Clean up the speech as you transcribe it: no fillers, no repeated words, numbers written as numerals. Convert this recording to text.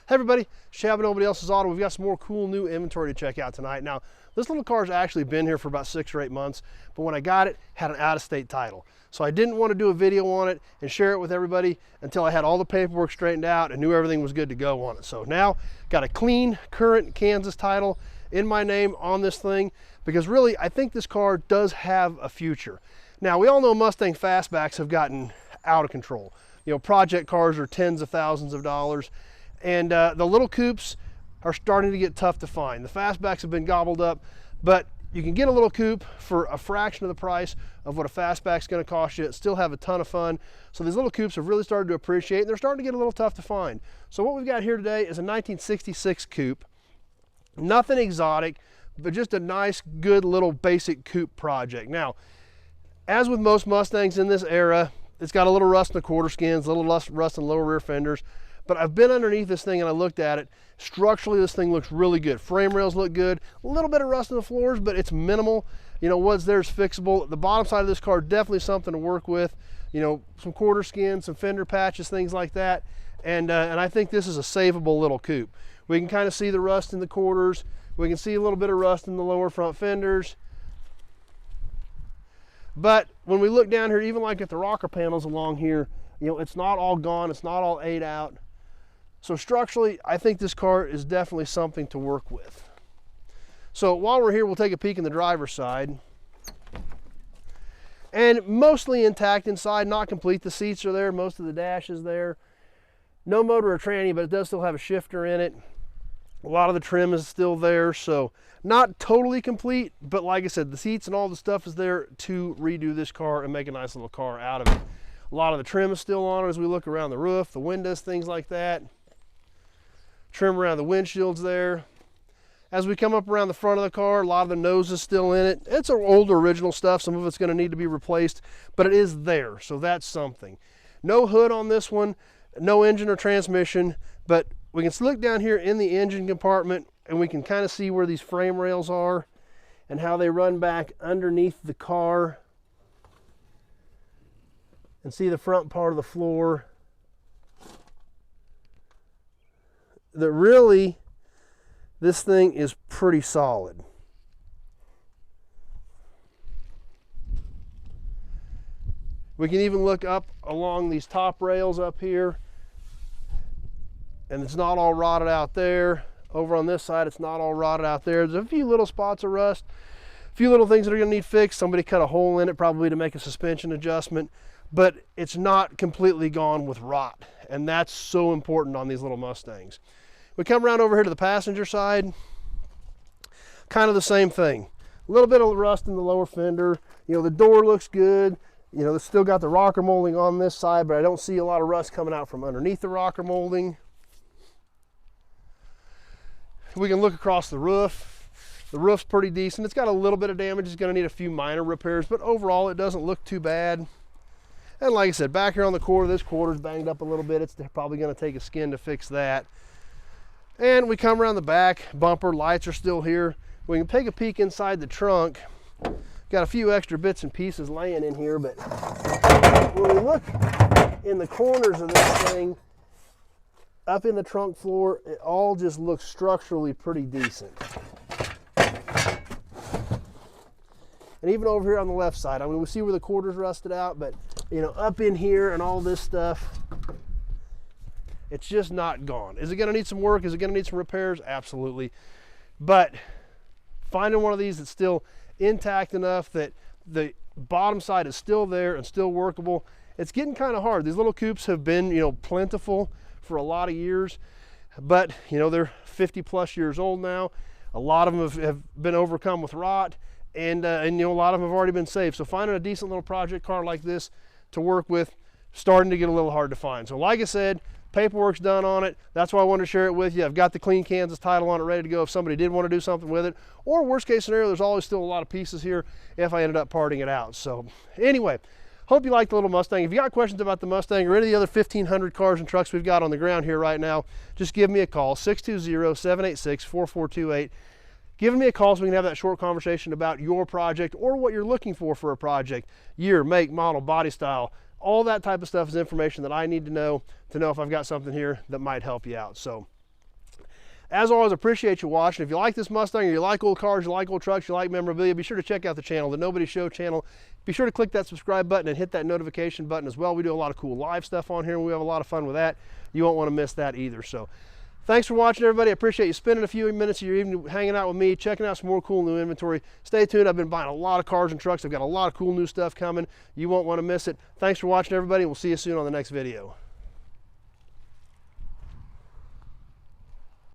Hey everybody, Shab and Nobody Else's Auto. We've got some more cool new inventory to check out tonight. Now, this little car's actually been here for about 6 or 8 months, but when I got it, had an out-of-state title. So I didn't want to do a video on it and share it with everybody until I had all the paperwork straightened out and knew everything was good to go on it. So now, got a clean, current Kansas title in my name on this thing, because really, I think this car does have a future. Now, we all know Mustang fastbacks have gotten out of control. You know, project cars are tens of thousands of dollars. And the little coupes are starting to get tough to find. The fastbacks have been gobbled up, but you can get a little coupe for a fraction of the price of what a fastback's going to cost you. Still have a ton of fun. So these little coupes have really started to appreciate, and they're starting to get a little tough to find. So what we've got here today is a 1966 coupe. Nothing exotic, but just a nice, good little basic coupe project. Now, as with most Mustangs in this era, it's got a little rust in the quarter skins, a little rust in the lower rear fenders. But I've been underneath this thing and I looked at it. Structurally, this thing looks really good. Frame rails look good. A little bit of rust in the floors, but it's minimal. You know, what's there is fixable. The bottom side of this car, definitely something to work with. You know, some quarter skins, some fender patches, things like that. And I think this is a savable little coupe. We can kind of see the rust in the quarters. We can see a little bit of rust in the lower front fenders. But when we look down here, even like at the rocker panels along here, you know, it's not all gone. It's not all ate out. So structurally, I think this car is definitely something to work with. So while we're here, we'll take a peek in the driver's side. And mostly intact inside, not complete. The seats are there, most of the dash is there. No motor or tranny, but it does still have a shifter in it. A lot of the trim is still there, so not totally complete, but like I said, the seats and all the stuff is there to redo this car and make a nice little car out of it. A lot of the trim is still on it as we look around the roof, the windows, things like that. Trim around the windshields there. As we come up around the front of the car, a lot of the nose is still in it. It's old original stuff. Some of it's going to need to be replaced, but it is there, so that's something. No hood on this one, no engine or transmission, but we can look down here in the engine compartment and we can kind of see where these frame rails are and how they run back underneath the car and see the front part of the floor. That really, this thing is pretty solid. We can even look up along these top rails up here, and it's not all rotted out there. Over on this side, it's not all rotted out there. There's a few little spots of rust, a few little things that are going to need fixed. Somebody cut a hole in it probably to make a suspension adjustment, but it's not completely gone with rot, and that's so important on these little Mustangs. We come around over here to the passenger side, kind of the same thing. A little bit of rust in the lower fender. You know, the door looks good. You know, it's still got the rocker molding on this side, but I don't see a lot of rust coming out from underneath the rocker molding. We can look across the roof. The roof's pretty decent. It's got a little bit of damage. It's going to need a few minor repairs, but overall it doesn't look too bad. And like I said, back here on the quarter, this quarter's banged up a little bit. It's probably going to take a skin to fix that. And we come around the back, bumper, lights are still here. We can take a peek inside the trunk. Got a few extra bits and pieces laying in here, but when we look in the corners of this thing, up in the trunk floor, it all just looks structurally pretty decent. And even over here on the left side, I mean, we see where the quarters rusted out, but you know, up in here and all this stuff, it's just not gone. Is it going to need some work? Is it going to need some repairs? Absolutely. But finding one of these that's still intact enough that the bottom side is still there and still workable, it's getting kind of hard. These little coupes have been, you know, plentiful for a lot of years, but you know, they're 50 plus years old now. A lot of them have been overcome with rot, and you know, a lot of them have already been saved. So finding a decent little project car like this to work with, starting to get a little hard to find. So like I said, paperwork's done on it. That's why I wanted to share it with you. I've got the clean Kansas title on it ready to go if somebody did want to do something with it. Or worst case scenario, there's always still a lot of pieces here if I ended up parting it out. So anyway, hope you like the little Mustang. If you got questions about the Mustang or any of the other 1,500 cars and trucks we've got on the ground here right now, just give me a call, 620-786-4428. Giving me a call so we can have that short conversation about your project or what you're looking for a project. Year, make, model, body style, all that type of stuff is information that I need to know if I've got something here that might help you out. So As always, appreciate you watching. If you like this Mustang, or you like old cars, you like old trucks, you like memorabilia, be sure to check out the channel, the Nobody Show channel. Be sure to click that subscribe button and hit that notification button as well. We do a lot of cool live stuff on here, and we have a lot of fun with that. You won't want to miss that either. So thanks for watching, everybody. I appreciate you spending a few minutes of your evening hanging out with me, checking out some more cool new inventory. Stay tuned. I've been buying a lot of cars and trucks. I've got a lot of cool new stuff coming. You won't want to miss it. Thanks for watching, everybody, and we'll see you soon on the next video.